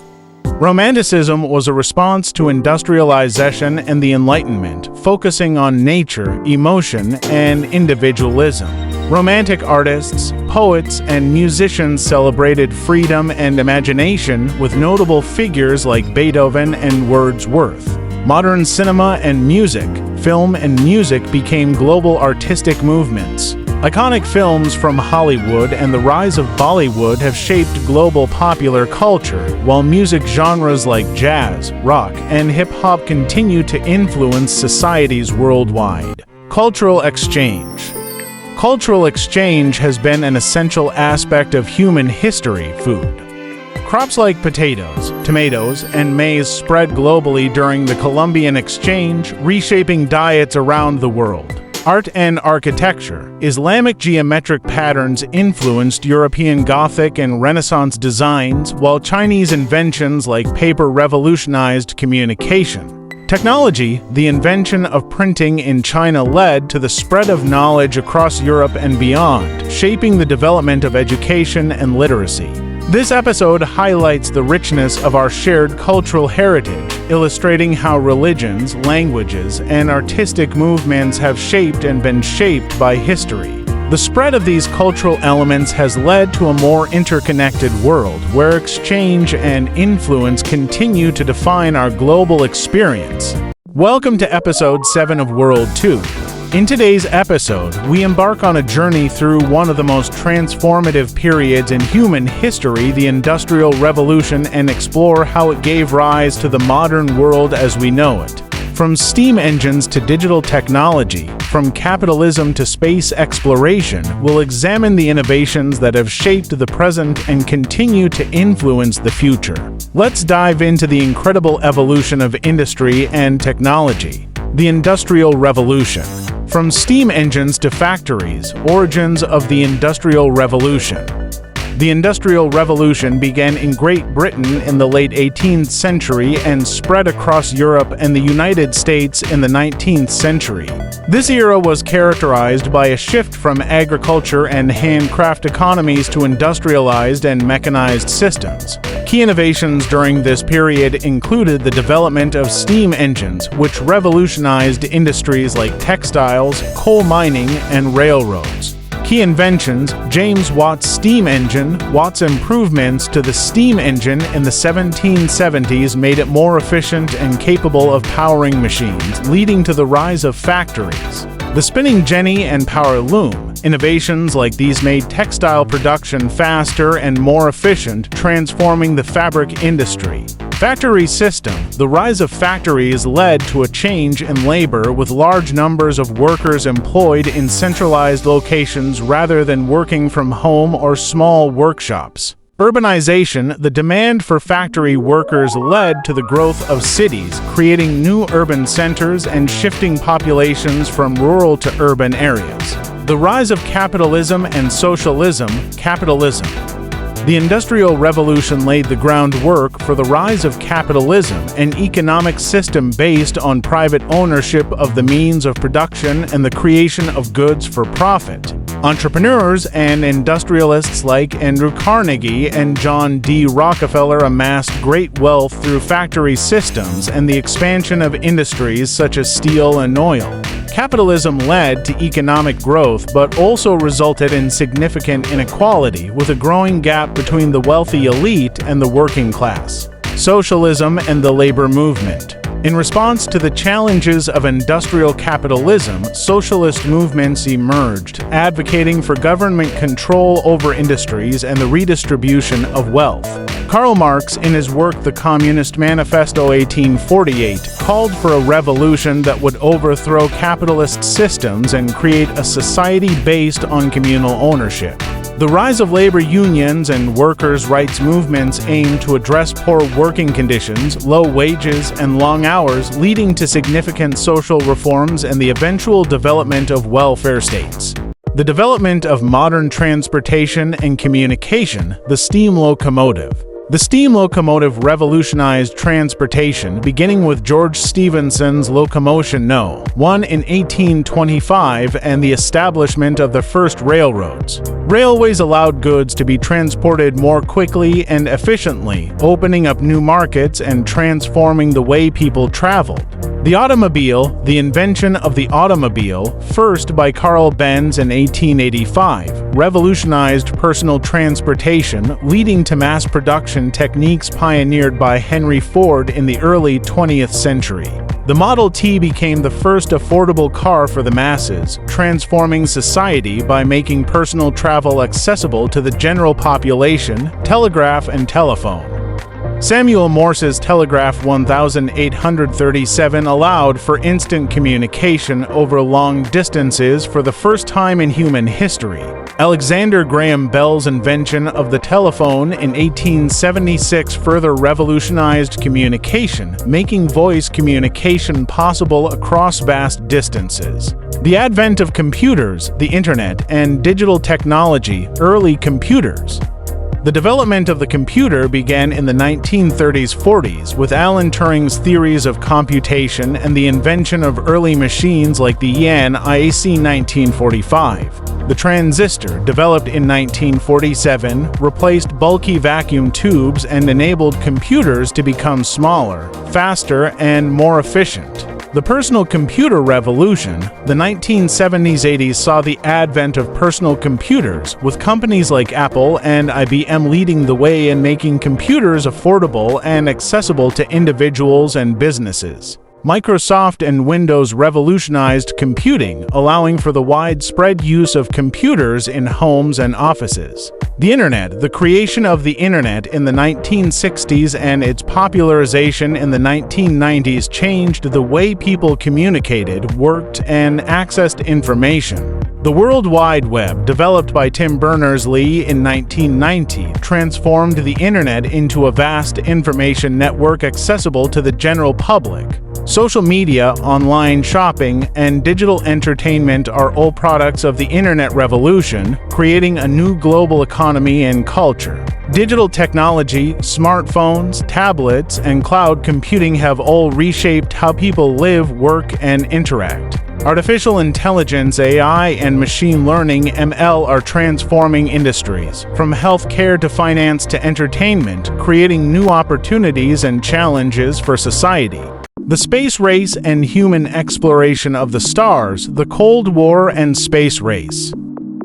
Romanticism was a response to industrialization and the Enlightenment, focusing on nature, emotion, and individualism. Romantic artists, poets, and musicians celebrated freedom and imagination with notable figures like Beethoven and Wordsworth. Modern cinema and music, film and music became global artistic movements. Iconic films from Hollywood and the rise of Bollywood have shaped global popular culture, while music genres like jazz, rock, and hip-hop continue to influence societies worldwide. Cultural exchange. Cultural exchange has been an essential aspect of human history. Food. Crops like potatoes, tomatoes, and maize spread globally during the Columbian Exchange, reshaping diets around the world. Art and architecture. Islamic geometric patterns influenced European Gothic and Renaissance designs, while Chinese inventions like paper revolutionized communication. Technology. The invention of printing in China led to the spread of knowledge across Europe and beyond, shaping the development of education and literacy. This episode highlights the richness of our shared cultural heritage, illustrating how religions, languages, and artistic movements have shaped and been shaped by history. The spread of these cultural elements has led to a more interconnected world, where exchange and influence continue to define our global experience. Welcome to Episode 7 of World 2. In today's episode, we embark on a journey through one of the most transformative periods in human history, the Industrial Revolution, and explore how it gave rise to the modern world as we know it. From steam engines to digital technology, from capitalism to space exploration, we'll examine the innovations that have shaped the present and continue to influence the future. Let's dive into the incredible evolution of industry and technology. The Industrial Revolution. From steam engines to factories, origins of the Industrial Revolution. The Industrial Revolution began in Great Britain in the late 18th century and spread across Europe and the United States in the 19th century. This era was characterized by a shift from agriculture and handcraft economies to industrialized and mechanized systems. Key innovations during this period included the development of steam engines, which revolutionized industries like textiles, coal mining, and railroads. Key inventions: James Watt's steam engine. Watt's improvements to the steam engine in the 1770s made it more efficient and capable of powering machines, leading to the rise of factories. The spinning jenny and power loom. Innovations like these made textile production faster and more efficient, transforming the fabric industry. Factory system. The rise of factories led to a change in labor, with large numbers of workers employed in centralized locations rather than working from home or small workshops. Urbanization. The demand for factory workers led to the growth of cities, creating new urban centers and shifting populations from rural to urban areas. The rise of capitalism and socialism. Capitalism. The Industrial Revolution laid the groundwork for the rise of capitalism, an economic system based on private ownership of the means of production and the creation of goods for profit. Entrepreneurs and industrialists like Andrew Carnegie and John D. Rockefeller amassed great wealth through factory systems and the expansion of industries such as steel and oil. Capitalism led to economic growth but also resulted in significant inequality, with a growing gap between the wealthy elite and the working class. Socialism and the labor movement. In response to the challenges of industrial capitalism, socialist movements emerged, advocating for government control over industries and the redistribution of wealth. Karl Marx, in his work The Communist Manifesto 1848, called for a revolution that would overthrow capitalist systems and create a society based on communal ownership. The rise of labor unions and workers' rights movements aimed to address poor working conditions, low wages, and long hours, leading to significant social reforms and the eventual development of welfare states. The development of modern transportation and communication, the steam locomotive. The steam locomotive revolutionized transportation, beginning with George Stephenson's Locomotion No. 1 in 1825 and the establishment of the first railroads. Railways allowed goods to be transported more quickly and efficiently, opening up new markets and transforming the way people traveled. The automobile, the invention of the automobile, first by Carl Benz in 1885, revolutionized personal transportation, leading to mass production techniques pioneered by Henry Ford in the early 20th century. The Model T became the first affordable car for the masses, transforming society by making personal travel accessible to the general population, telegraph and telephone. Samuel Morse's telegraph 1837 allowed for instant communication over long distances for the first time in human history. Alexander Graham Bell's invention of the telephone in 1876 further revolutionized communication, making voice communication possible across vast distances. The advent of computers, the internet, and digital technology, early computers. The development of the computer began in the 1930s-40s with Alan Turing's theories of computation and the invention of early machines like the ENIAC 1945. The transistor, developed in 1947, replaced bulky vacuum tubes and enabled computers to become smaller, faster, and more efficient. The personal computer revolution, the 1970s-80s saw the advent of personal computers, with companies like Apple and IBM leading the way in making computers affordable and accessible to individuals and businesses. Microsoft and Windows revolutionized computing, allowing for the widespread use of computers in homes and offices. The Internet, the creation of the Internet in the 1960s and its popularization in the 1990s changed the way people communicated, worked, and accessed information. The World Wide Web, developed by Tim Berners-Lee in 1990, transformed the Internet into a vast information network accessible to the general public. Social media, online shopping, and digital entertainment are all products of the Internet revolution, creating a new global economy and culture. Digital technology, smartphones, tablets, and cloud computing have all reshaped how people live, work, and interact. Artificial intelligence, AI, and machine learning, ML, are transforming industries, from healthcare to finance to entertainment, creating new opportunities and challenges for society. The space race and human exploration of the stars, the Cold War and space race.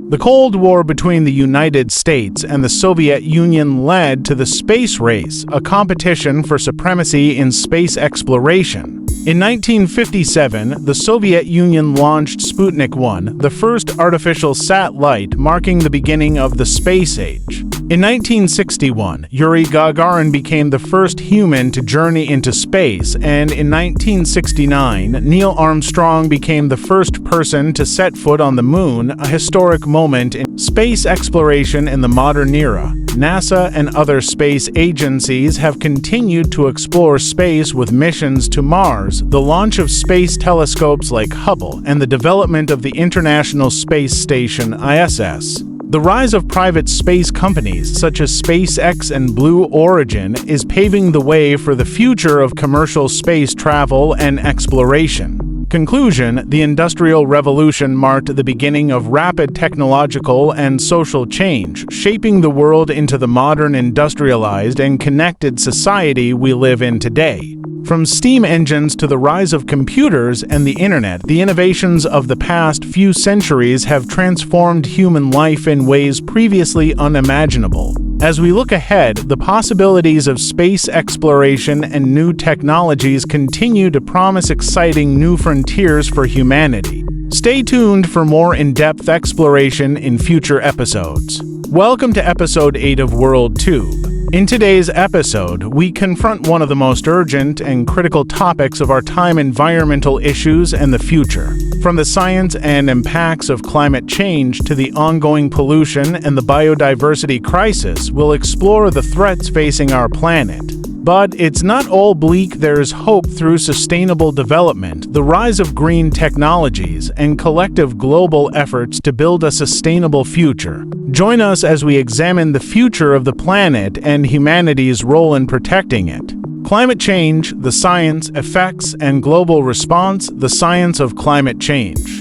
The Cold War between the United States and the Soviet Union led to the space race, a competition for supremacy in space exploration. In 1957, the Soviet Union launched Sputnik 1, the first artificial satellite, marking the beginning of the space age. In 1961, Yuri Gagarin became the first human to journey into space, and in 1969, Neil Armstrong became the first person to set foot on the moon, a historic moment in space exploration in the modern era. NASA and other space agencies have continued to explore space with missions to Mars, the launch of space telescopes like Hubble, and the development of the International Space Station ISS. The rise of private space companies such as SpaceX and Blue Origin is paving the way for the future of commercial space travel and exploration. Conclusion: the Industrial Revolution marked the beginning of rapid technological and social change, shaping the world into the modern industrialized and connected society we live in today. From steam engines to the rise of computers and the internet, the innovations of the past few centuries have transformed human life in ways previously unimaginable. As we look ahead, the possibilities of space exploration and new technologies continue to promise exciting new frontiers for humanity. Stay tuned for more in-depth exploration in future episodes. Welcome to Episode 8 of World Tube. In today's episode, we confront one of the most urgent and critical topics of our time: environmental issues and the future. From the science and impacts of climate change to the ongoing pollution and the biodiversity crisis, we'll explore the threats facing our planet. But it's not all bleak. There's hope through sustainable development, the rise of green technologies, and collective global efforts to build a sustainable future. Join us as we examine the future of the planet and humanity's role in protecting it. Climate change, the science, effects, and global response, the science of climate change.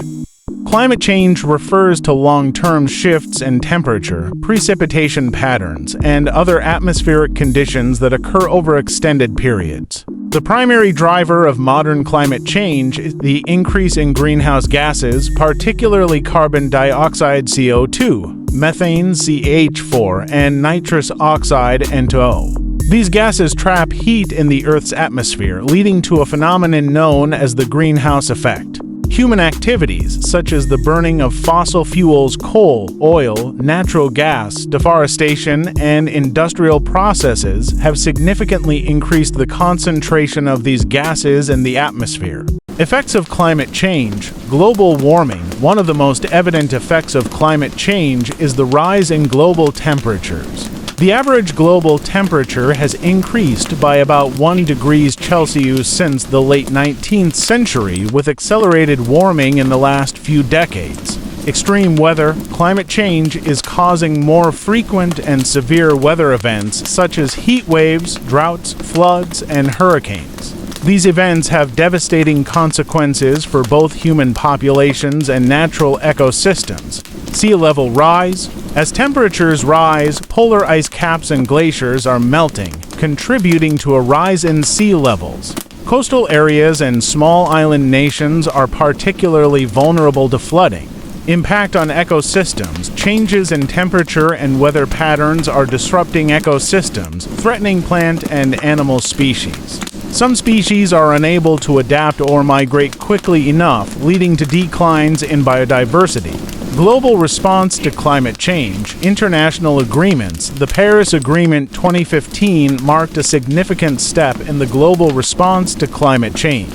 Climate change refers to long-term shifts in temperature, precipitation patterns, and other atmospheric conditions that occur over extended periods. The primary driver of modern climate change is the increase in greenhouse gases, particularly carbon dioxide CO2, methane CH4, and nitrous oxide N2O. These gases trap heat in the Earth's atmosphere, leading to a phenomenon known as the greenhouse effect. Human activities, such as the burning of fossil fuels, coal, oil, natural gas, deforestation, and industrial processes, have significantly increased the concentration of these gases in the atmosphere. Effects of climate change. Global warming. One of the most evident effects of climate change is the rise in global temperatures. The average global temperature has increased by about 1 degrees Celsius since the late 19th century, with accelerated warming in the last few decades. Extreme weather. Climate change is causing more frequent and severe weather events such as heat waves, droughts, floods, and hurricanes. These events have devastating consequences for both human populations and natural ecosystems. Sea level rise. As temperatures rise, polar ice caps and glaciers are melting, contributing to a rise in sea levels. Coastal areas and small island nations are particularly vulnerable to flooding. Impact on ecosystems. Changes in temperature and weather patterns are disrupting ecosystems, threatening plant and animal species. Some species are unable to adapt or migrate quickly enough, leading to declines in biodiversity. Global response to climate change. International agreements. The Paris Agreement 2015 marked a significant step in the global response to climate change,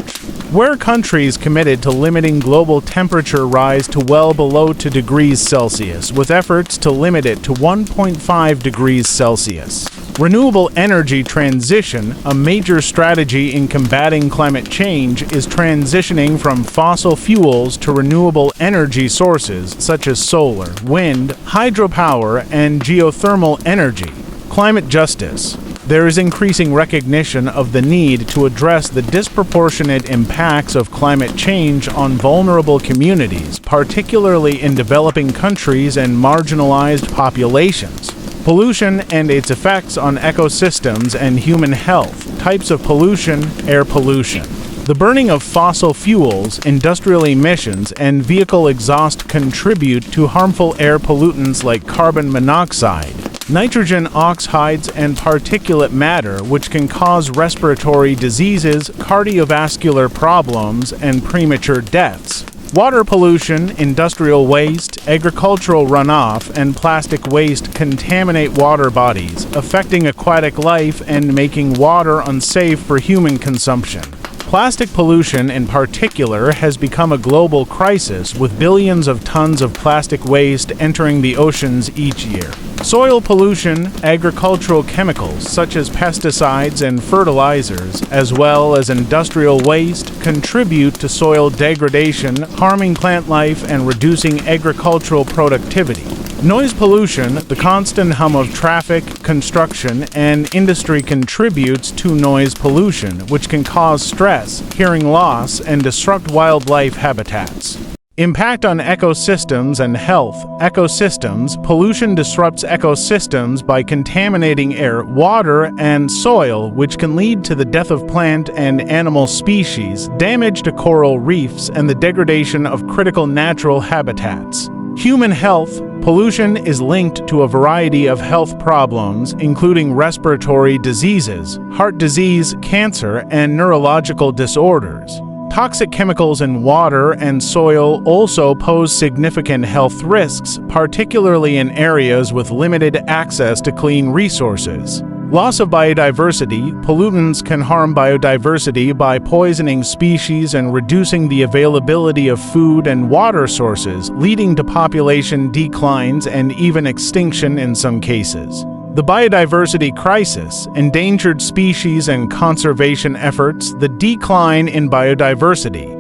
where countries committed to limiting global temperature rise to well below 2 degrees Celsius, with efforts to limit it to 1.5 degrees Celsius. Renewable energy transition. A major strategy in combating climate change is transitioning from fossil fuels to renewable energy sources such as solar, wind, hydropower, and geothermal energy. Climate justice. There is increasing recognition of the need to address the disproportionate impacts of climate change on vulnerable communities, particularly in developing countries and marginalized populations. Pollution and its effects on ecosystems and human health. Types of pollution. Air pollution. The burning of fossil fuels, industrial emissions, and vehicle exhaust contribute to harmful air pollutants like carbon monoxide, nitrogen oxides, and particulate matter, which can cause respiratory diseases, cardiovascular problems, and premature deaths. Water pollution, industrial waste, agricultural runoff, and plastic waste contaminate water bodies, affecting aquatic life and making water unsafe for human consumption. Plastic pollution, in particular, has become a global crisis, with billions of tons of plastic waste entering the oceans each year. Soil pollution. Agricultural chemicals, such as pesticides and fertilizers, as well as industrial waste, contribute to soil degradation, harming plant life and reducing agricultural productivity. Noise pollution. The constant hum of traffic, construction, and industry contributes to noise pollution, which can cause stress, hearing loss, and disrupt wildlife habitats. Impact on ecosystems and health. Ecosystems. Pollution disrupts ecosystems by contaminating air, water, and soil, which can lead to the death of plant and animal species, damage to coral reefs, and the degradation of critical natural habitats. Human health. Pollution is linked to a variety of health problems, including respiratory diseases, heart disease, cancer, and neurological disorders. Toxic chemicals in water and soil also pose significant health risks, particularly in areas with limited access to clean resources. Loss of biodiversity. Pollutants can harm biodiversity by poisoning species and reducing the availability of food and water sources, leading to population declines and even extinction in some cases. The biodiversity crisis. Endangered species and conservation efforts. The decline in biodiversity.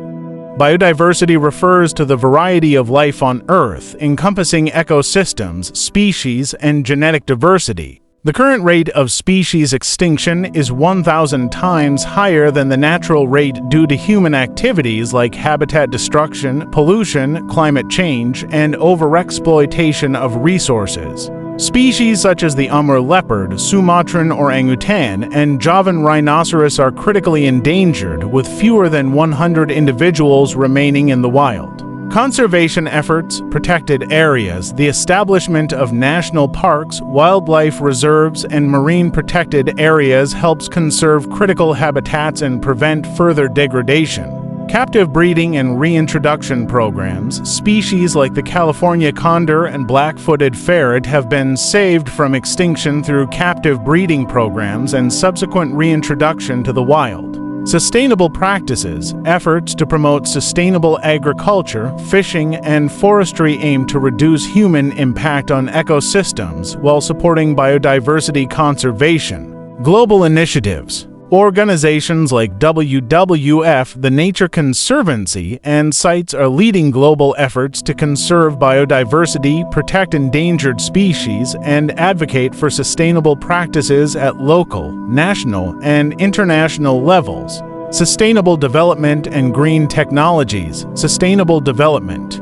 Biodiversity refers to the variety of life on Earth, encompassing ecosystems, species, and genetic diversity. The current rate of species extinction is 1,000 times higher than the natural rate due to human activities like habitat destruction, pollution, climate change, and overexploitation of resources. Species such as the Amur leopard, Sumatran orangutan, and Javan rhinoceros are critically endangered, with fewer than 100 individuals remaining in the wild. Conservation efforts, protected areas, the establishment of national parks, wildlife reserves, and marine protected areas helps conserve critical habitats and prevent further degradation. Captive breeding and reintroduction programs, species like the California condor and black-footed ferret have been saved from extinction through captive breeding programs and subsequent reintroduction to the wild. Sustainable practices, efforts to promote sustainable agriculture, fishing, and forestry aim to reduce human impact on ecosystems while supporting biodiversity conservation. Global initiatives. Organizations like WWF, the Nature Conservancy, and CITES are leading global efforts to conserve biodiversity, protect endangered species, and advocate for sustainable practices at local, national, and international levels. Sustainable development and green technologies. Sustainable development.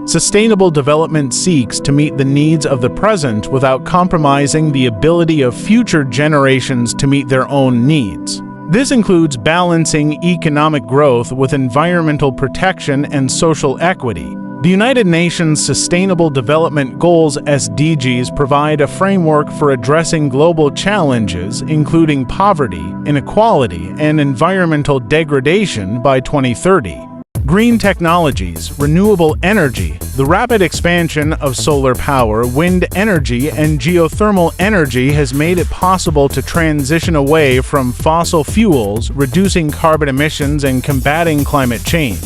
Sustainable development seeks to meet the needs of the present without compromising the ability of future generations to meet their own needs. This includes balancing economic growth with environmental protection and social equity. The United Nations Sustainable Development Goals (SDGs) provide a framework for addressing global challenges, including poverty, inequality, and environmental degradation by 2030. Green technologies, renewable energy, the rapid expansion of solar power, wind energy, and geothermal energy has made it possible to transition away from fossil fuels, reducing carbon emissions and combating climate change.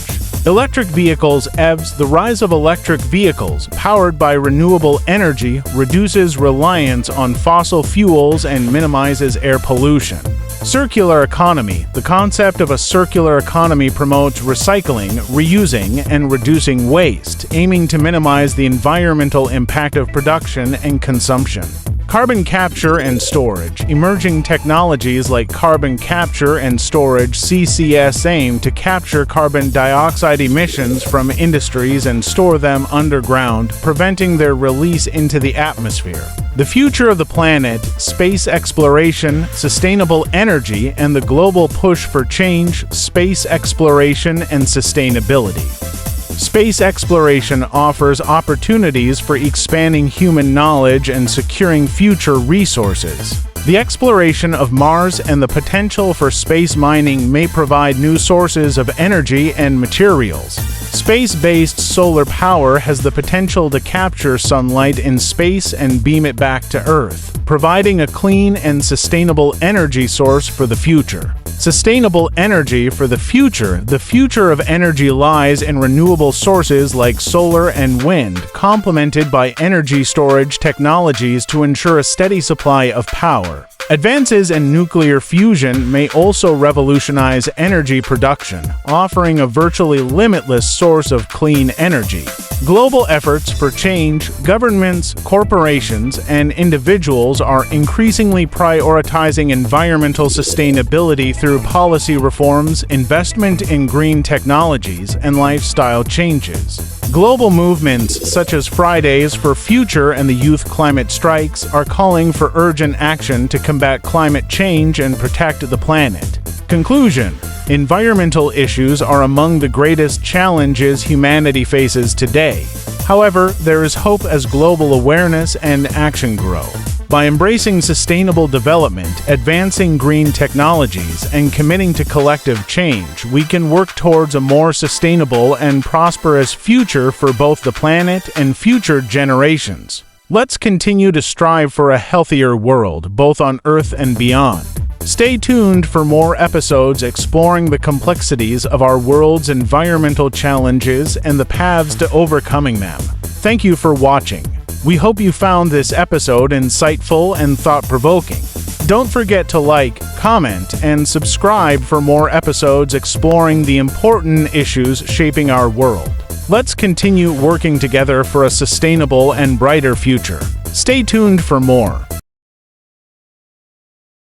Electric vehicles (EVs), the rise of electric vehicles powered by renewable energy reduces reliance on fossil fuels and minimizes air pollution. Circular economy. The concept of a circular economy promotes recycling, reusing, and reducing waste, aiming to minimize the environmental impact of production and consumption. Carbon capture and storage. Emerging technologies like carbon capture and storage (CCS) aim to capture carbon dioxide emissions from industries and store them underground, preventing their release into the atmosphere. The future of the planet, space exploration, sustainable energy, and the global push for change, space exploration, and sustainability. Space exploration offers opportunities for expanding human knowledge and securing future resources. The exploration of Mars and the potential for space mining may provide new sources of energy and materials. Space-based solar power has the potential to capture sunlight in space and beam it back to Earth, providing a clean and sustainable energy source for the future. Sustainable energy for the future. The future of energy lies in renewable sources like solar and wind, complemented by energy storage technologies to ensure a steady supply of power. Advances in nuclear fusion may also revolutionize energy production, offering a virtually limitless source of clean energy. Global efforts for change. Governments, corporations, and individuals are increasingly prioritizing environmental sustainability through policy reforms, investment in green technologies, and lifestyle changes. Global movements such as Fridays for Future and the Youth Climate Strikes are calling for urgent action to combat climate change and protect the planet. Conclusion: environmental issues are among the greatest challenges humanity faces today. However, there is hope as global awareness and action grow. By embracing sustainable development, advancing green technologies, and committing to collective change, we can work towards a more sustainable and prosperous future for both the planet and future generations. Let's continue to strive for a healthier world, both on Earth and beyond. Stay tuned for more episodes exploring the complexities of our world's environmental challenges and the paths to overcoming them. Thank you for watching. We hope you found this episode insightful and thought-provoking. Don't forget to like, comment, and subscribe for more episodes exploring the important issues shaping our world. Let's continue working together for a sustainable and brighter future. Stay tuned for more.